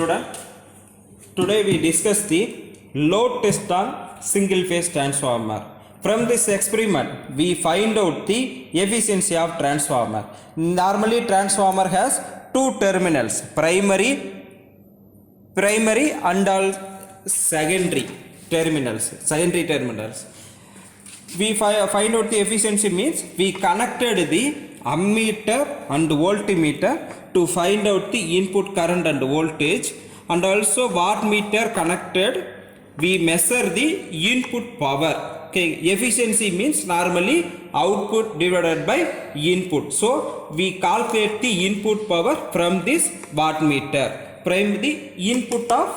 Student, today we discuss the load test on single phase transformer. From this experiment, we find out the efficiency of transformer. Normally, transformer has two terminals, primary and all secondary terminals. We find out the efficiency means we connected the ammeter and voltmeter to find out the input current and voltage, and also wattmeter connected, we measure the input power. Okay, efficiency means normally output divided by input, so we calculate the input power from this wattmeter. Prime the input of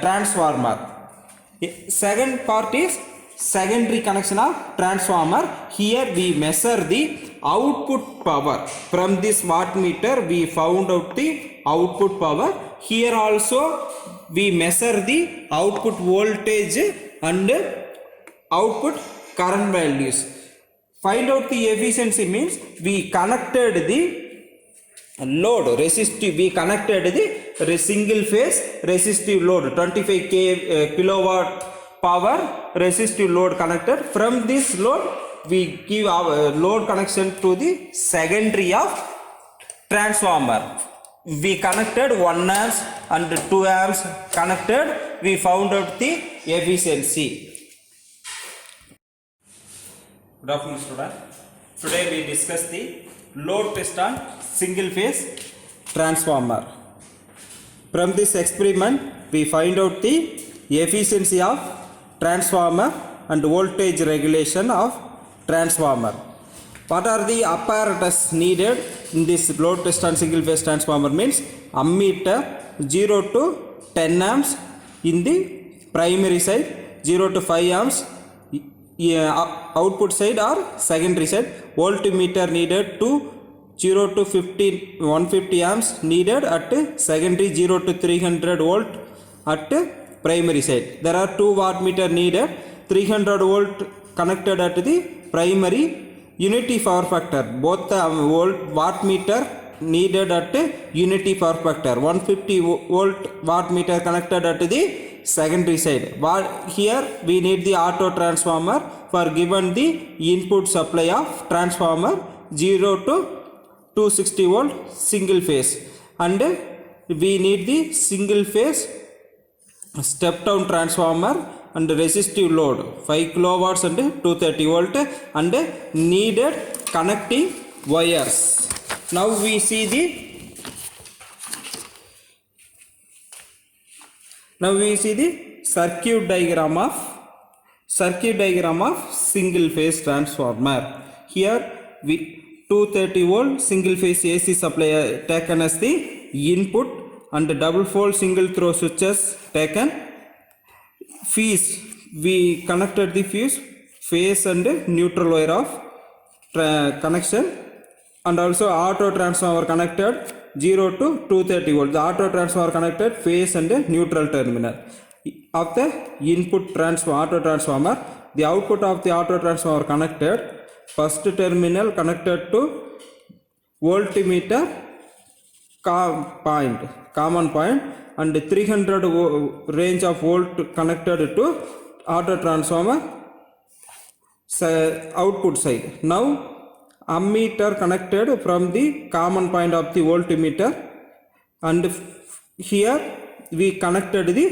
transformer. Second part is secondary connection of transformer. Here we measure the output power. From this wattmeter we found out the output power. Here also we measure the output voltage and output current values. Find out the efficiency means we connected the load resistive, we connected the single phase resistive load 25 kilowatt power resistive load connected. From this load we give our load connection to the secondary of transformer. We connected 1 amps and 2 amps connected. We found out the efficiency. Good afternoon, student. Today we discuss the load test on single phase transformer. From this experiment we find out the efficiency of transformer and voltage regulation of transformer. What are the apparatus needed in this load test on single phase transformer means ammeter 0 to 10 amps in the primary side, 0 to 5 amps output side or secondary side. Voltmeter needed to 0 to 150 amps needed at secondary, 0 to 300 volt at primary side. There are 2 wattmeter needed, 300 volt connected at the primary, unity power factor. Both the wattmeter needed at unity power factor. 150 volt wattmeter connected at the secondary side. Here we need the auto transformer for given the input supply of transformer 0 to 260 volt single phase, and we need the single phase step down transformer and resistive load 5 kilowatts and 230 volt and needed connecting wires. Now we see the circuit diagram of single phase transformer. Here we 230 volt single phase AC supply taken as the input and double fold single throw switches taken. Fuse, we connected the fuse, phase and neutral wire of connection, and also auto transformer connected 0 to 230 volt. The auto transformer connected phase and neutral terminal of the input auto transformer. The output of the auto transformer connected first terminal connected to voltmeter common point and 300 range of volt connected to auto transformer output side. Now ammeter connected from the common point of the voltmeter, and here we connected the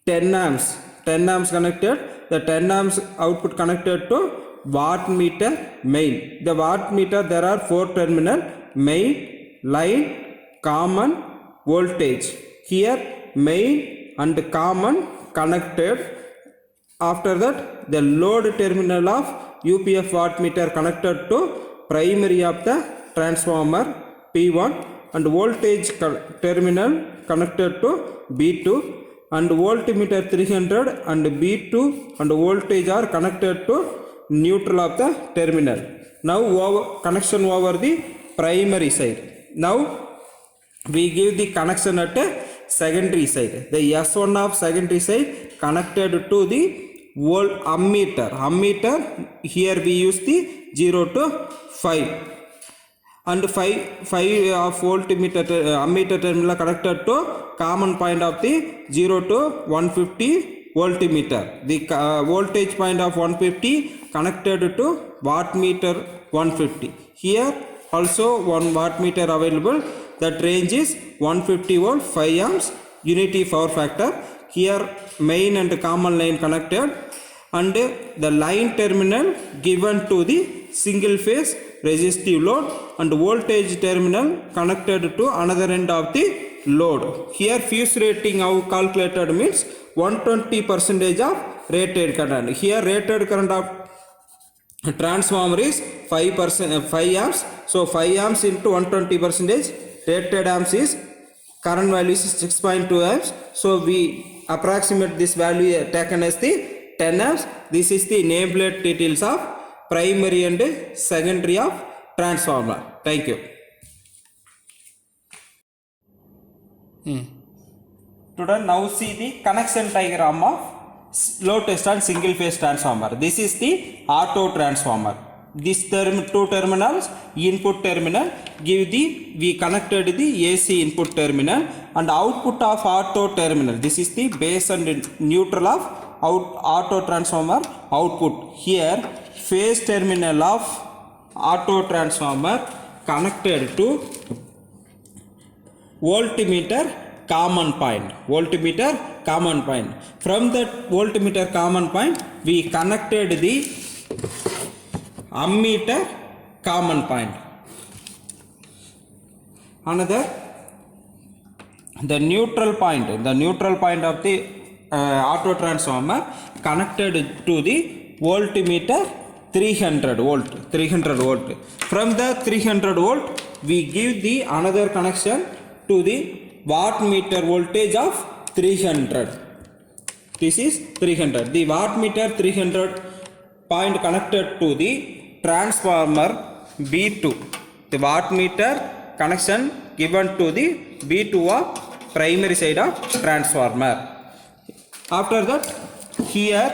10 amps connected. The 10 amps output connected to wattmeter main. The wattmeter there are 4 terminal, main, line, common, voltage. Here main and common connected. After that the load terminal of UPF wattmeter connected to primary of the transformer P1, and voltage terminal connected to B2, and voltmeter 300 and B2 and voltage are connected to neutral of the terminal. Now connection over the primary side. Now we give the connection at secondary side. The S1 of secondary side connected to the ammeter. Here we use the 0 to 5. and 5 of voltmeter ammeter terminal connected to common point of the 0 to 150 voltmeter. The voltage point of 150 connected to wattmeter 150. Here also one wattmeter available. That range is 150 volt 5 amps unity power factor. Here main and common line connected, and the line terminal given to the single phase resistive load, and voltage terminal connected to another end of the load. Here fuse rating how calculated means 120% of rated current. Here rated current of transformer is 5 amps. So 5 amps into 120%, rated amps is current value is 6.2 amps. So we approximate this value taken as the 10 amps. This is the nameplate details of primary and secondary of transformer. Thank you. Today now see the connection diagram of low test and single phase transformer. This is the auto transformer. This two terminals, input terminal give the, we connected the AC input terminal, and output of auto terminal. This is the base and neutral of auto transformer output. Here phase terminal of auto transformer connected to voltmeter common point. Voltmeter common point. From that voltmeter common point we connected the ammeter common point. Another the neutral point of the auto transformer connected to the voltmeter 300 volt. From the 300 volt we give the another connection to the wattmeter voltage of 300. This is 300. The wattmeter 300 point connected to the transformer B2. The wattmeter connection given to the B2 of primary side of transformer. After that, here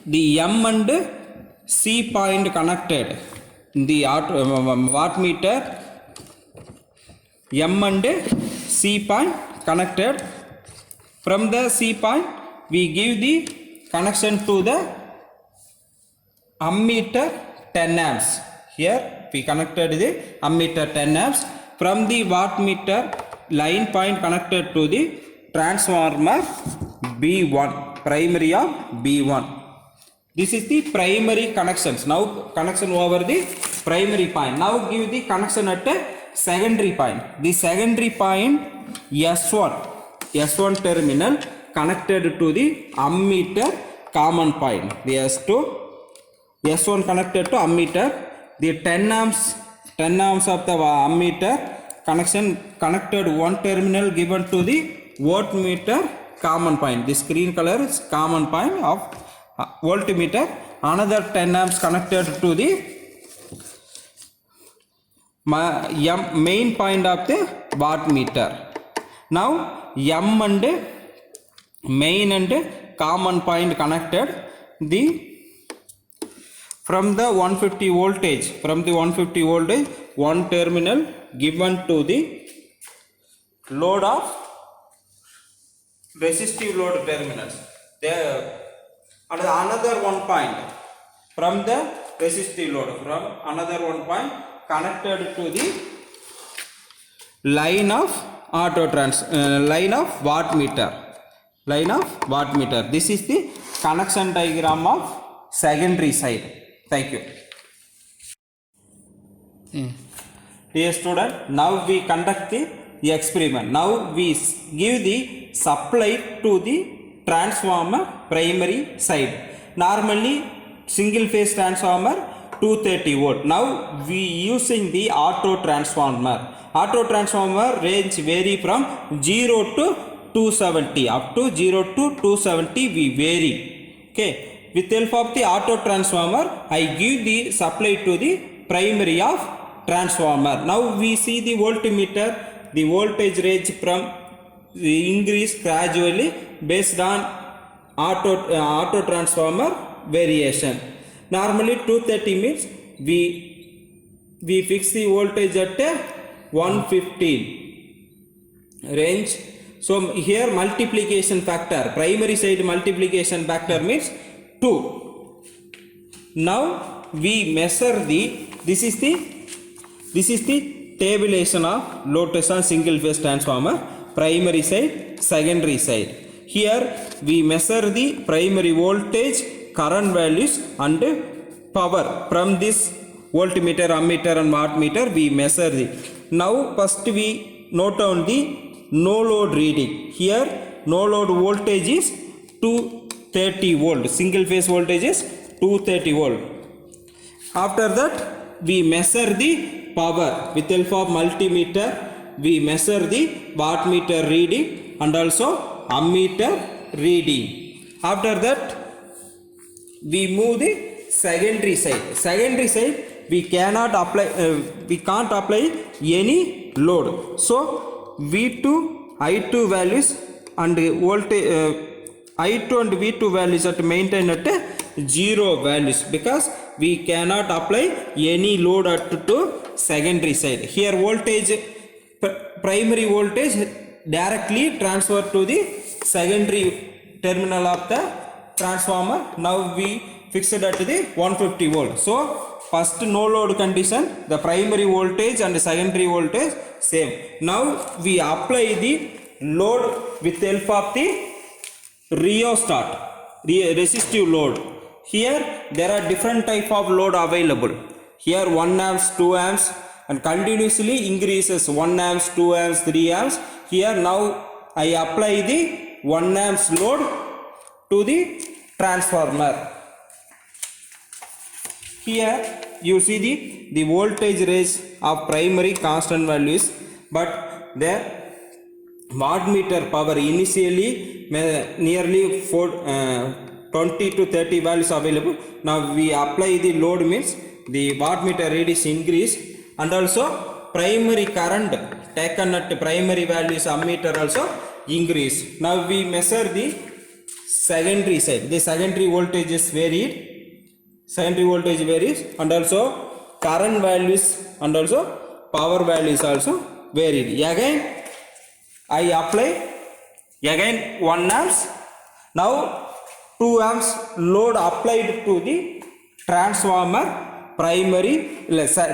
the M and C point connected. The wattmeter M and C point connected. From the C point we give the connection to the ammeter 10 amps. Here we connected the ammeter 10 amps. From the wattmeter line point connected to the transformer B1, primary of B1. This is the primary connections. Now connection over the primary point. Now give the connection at a secondary point. The secondary point S1 terminal connected to the ammeter common point. The S1 connected to ammeter. The 10 amps of the ammeter connection connected one terminal given to the voltmeter common point. The screen color is common point of voltmeter. Another 10 amps connected to the main point of the wattmeter. Now M and main and common point connected. The from the 150 voltage, one terminal given to the load of resistive load terminals. There and another one point from the resistive load, from another one point connected to the line of line of wattmeter. This is the connection diagram of secondary side. Thank you. Dear student, now we conduct the experiment. Now we give the supply to the transformer primary side. Normally single phase transformer 230 volt. Now we using the auto transformer. Auto transformer range vary from 0 to 270. Up to 0 to 270 we vary. Okay. With help of the auto transformer, I give the supply to the primary of transformer. Now we see the voltmeter. The voltage range from increase gradually based on auto transformer variation. Normally 230 means we we fix the voltage at 115 range. So here multiplication factor, primary side multiplication factor means 2. Now we measure the, this is the tabulation of load test on single phase transformer, primary side, secondary side. Here we measure the primary voltage, current values and power from this voltmeter, ammeter and wattmeter. We measure the, now first we note down the no load reading. Here no load voltage is 230 volt, single phase voltage is 230 volt. After that we measure the power with help of multimeter. We measure the wattmeter reading and also ammeter reading. After that we move the secondary side. Secondary side we cannot apply, we can't apply any load. So V2, I2 values and voltage, I2 and V2 values are maintained at 0 values because we cannot apply any load at to secondary side. Here voltage, primary voltage directly transfer to the secondary terminal of the transformer. Now we fixed at the 150 volt. So first no load condition, the primary voltage and the secondary voltage same. Now we apply the load with help of the rheostat, resistive load. Here there are different type of load available. Here 1 amps, 2 amps and continuously increases 1 amps, 2 amps, 3 amps. Here now I apply the 1 amps load to the transformer. Here you see the voltage range of primary constant values, but the wattmeter power initially nearly 20 to 30 values available. Now we apply the load means the wattmeter read is increased and also primary current taken at primary values ammeter also increase. Now we measure the secondary side. The secondary voltage is varied. Secondary voltage varies and also current values and also power values also varied. Again I apply again 1 amps. Now 2 amps load applied to the transformer primary,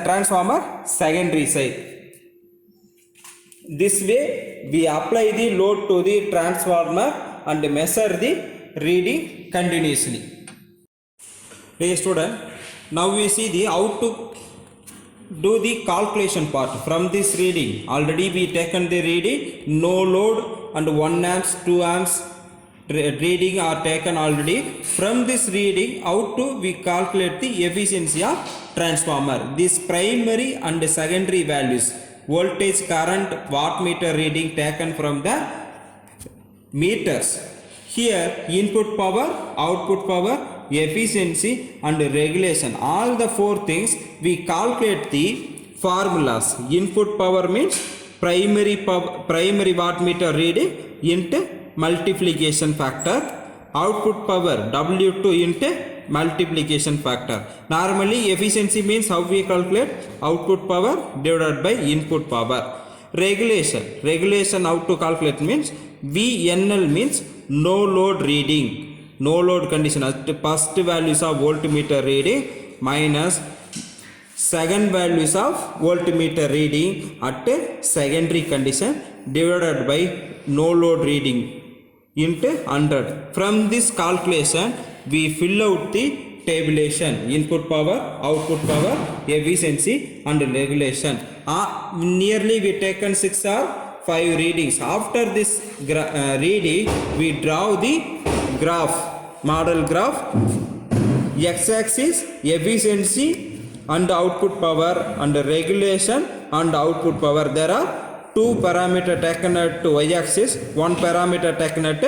transformer secondary side. This way we apply the load to the transformer and measure the reading continuously. Dear student, now we see the how to do the calculation part from this reading. Already we taken the reading, no load and 1 amps, 2 amps reading are taken already. From this reading, how to we calculate the efficiency of transformer. This primary and secondary values, voltage, current, wattmeter reading taken from the meters. Here input power, output power, efficiency and regulation, all the 4 things we calculate the formulas. Input power means primary wattmeter reading into multiplication factor, output power W2 into multiplication factor. Normally efficiency means how we calculate output power divided by input power. Regulation how to calculate means VNL means no load reading, no load condition at the first values of voltmeter reading minus second values of voltmeter reading at secondary condition divided by no load reading into 100. From this calculation we fill out the tabulation, input power, output power, efficiency and regulation. Nearly we taken 6 or 5 readings. After this reading we draw the graph, model graph. X-axis efficiency and output power and regulation and output power. There are 2 parameters taken at y-axis, 1 parameter taken at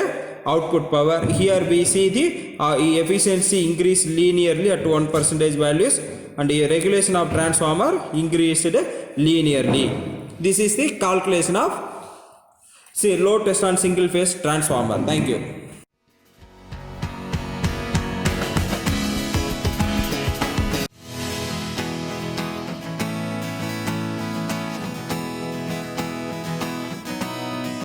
output power. Here we see the efficiency increase linearly at 1% values and the regulation of transformer increased linearly. This is the calculation of load test on single phase transformer. Thank you.